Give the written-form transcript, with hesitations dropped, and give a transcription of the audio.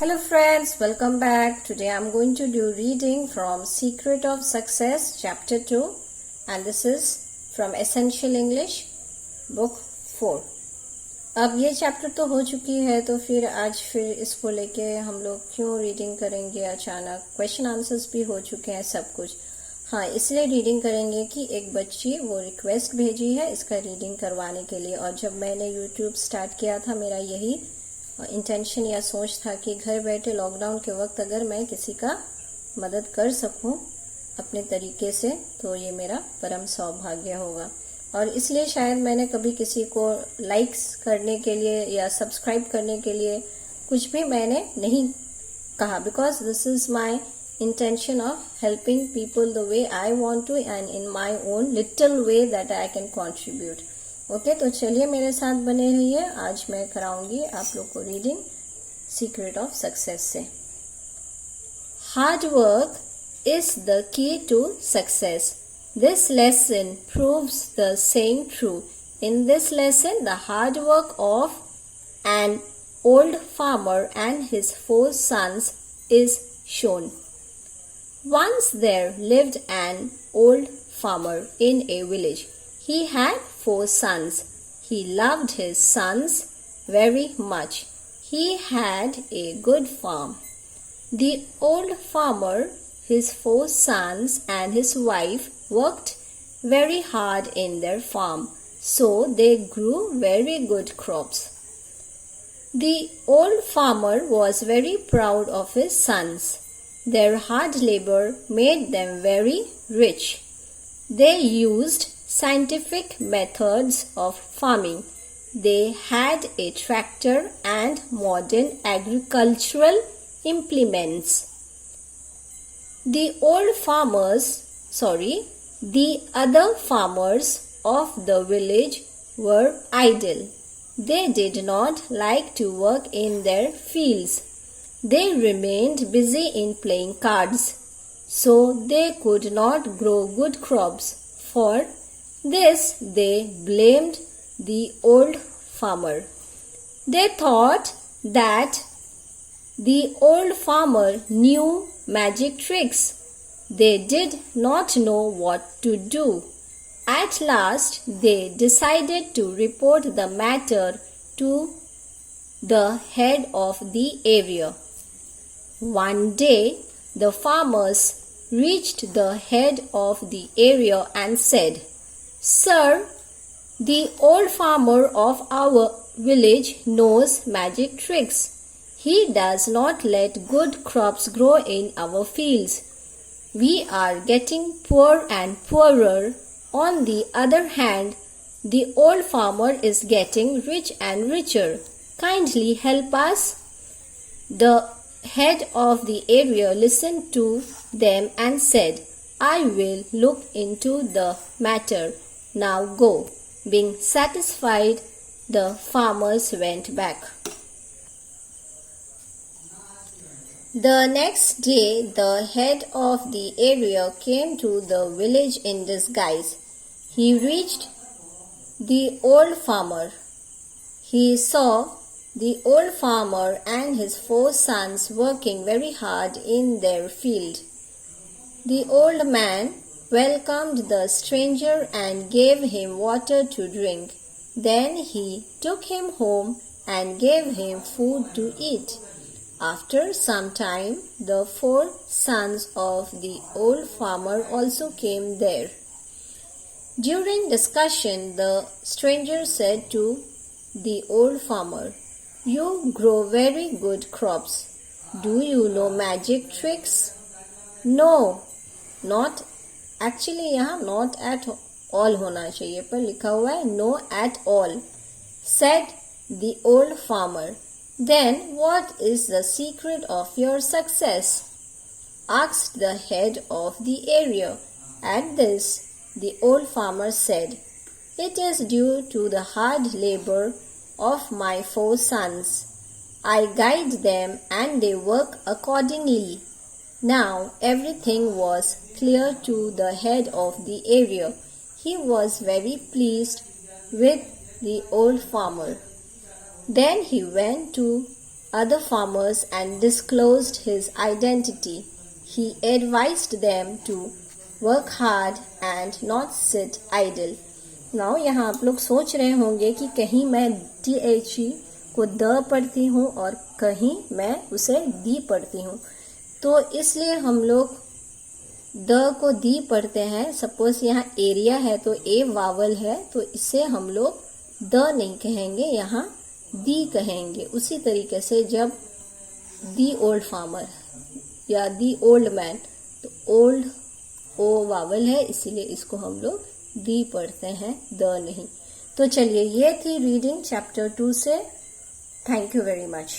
Hello friends, welcome back. Today I'm going to do reading from Secret of Success chapter 2 and this is from Essential English book 4. अब ये chapter तो हो चुकी है तो फिर इसको लेके हम लोग क्यों रीडिंग करेंगे अचानक. क्वेश्चन आंसर्स भी हो चुके हैं सब कुछ. हाँ, इसलिए रीडिंग करेंगे कि एक बच्ची वो रिक्वेस्ट भेजी है इसका रीडिंग करवाने के लिए. और जब मैंने यूट्यूब स्टार्ट किया था मेरा यही इंटेंशन या सोच था कि घर बैठे लॉकडाउन के वक्त अगर मैं किसी का मदद कर सकूं अपने तरीके से तो ये मेरा परम सौभाग्य होगा. और इसलिए शायद मैंने कभी किसी को लाइक्स करने के लिए या सब्सक्राइब करने के लिए कुछ भी मैंने नहीं कहा, because this is my intention of helping people the way I want to and in my own little way that I can contribute. Okay, तो चलिए मेरे साथ बने रहिए. आज मैं कराऊंगी आप लोग को रीडिंग सीक्रेट ऑफ सक्सेस से. Hard work is the key to success. This lesson proves the same true. In this lesson the hard work of an old farmer and his 4 sons is shown. Once there lived an old farmer in a village. He had 4 sons. He loved his sons very much. He had a good farm. The old farmer, his 4 sons and his wife worked very hard in their farm, so they grew very good crops. The old farmer was very proud of his sons. Their hard labor made them very rich. They used scientific methods of farming. They had a tractor and modern agricultural implements. The other farmers of the village were idle. They did not like to work in their fields. They remained busy in playing cards, so they could not grow good crops. For this they blamed the old farmer. They thought that the old farmer knew magic tricks. They did not know what to do. At last they decided to report the matter to the head of the area. One day, the farmers reached the head of the area and said, "Sir, the old farmer of our village knows magic tricks. He does not let good crops grow in our fields. We are getting poor and poorer. On the other hand, the old farmer is getting rich and richer. Kindly help us." The head of the area listened to them and said, "I will look into the matter. Now go." Being satisfied, the farmers went back. The next day, the head of the area came to the village in disguise. He reached the old farmer. He saw the old farmer and his 4 sons working very hard in their field. The old man welcomed the stranger and gave him water to drink. Then he took him home and gave him food to eat. After some time, the 4 sons of the old farmer also came there. During discussion, the stranger said to the old farmer, "You grow very good crops. Do you know magic tricks?" "No, not actually." यहाँ not at all होना चाहिए पर लिखा हुआ है no at all, said the old farmer. "Then what is the secret of your success?" asked the head of the area. At this, the old farmer said, "It is due to the hard labor of my 4 sons. I guide them and they work accordingly." Now everything was clear to the head of the area. He was very pleased with the old farmer. Then he went to other farmers and disclosed his identity. He advised them to work hard and not sit idle. Now यहाँ आप लोग सोच रहे होंगे कि कहीं मैं THE को द पढ़ती हूँ और कहीं मैं उसे दी पढ़ती हूँ, तो इसलिए हम लोग द को दी पढ़ते हैं. सपोज यहाँ एरिया है तो ए वावल है, तो इसे हम लोग द नहीं कहेंगे, यहाँ दी कहेंगे. उसी तरीके से जब दी ओल्ड फार्मर या दी ओल्ड मैन, तो ओल्ड ओ वावल है, इसीलिए इसको हम लोग दी पढ़ते हैं, द नहीं. तो चलिए, ये थी रीडिंग चैप्टर 2 से. Thank you very much.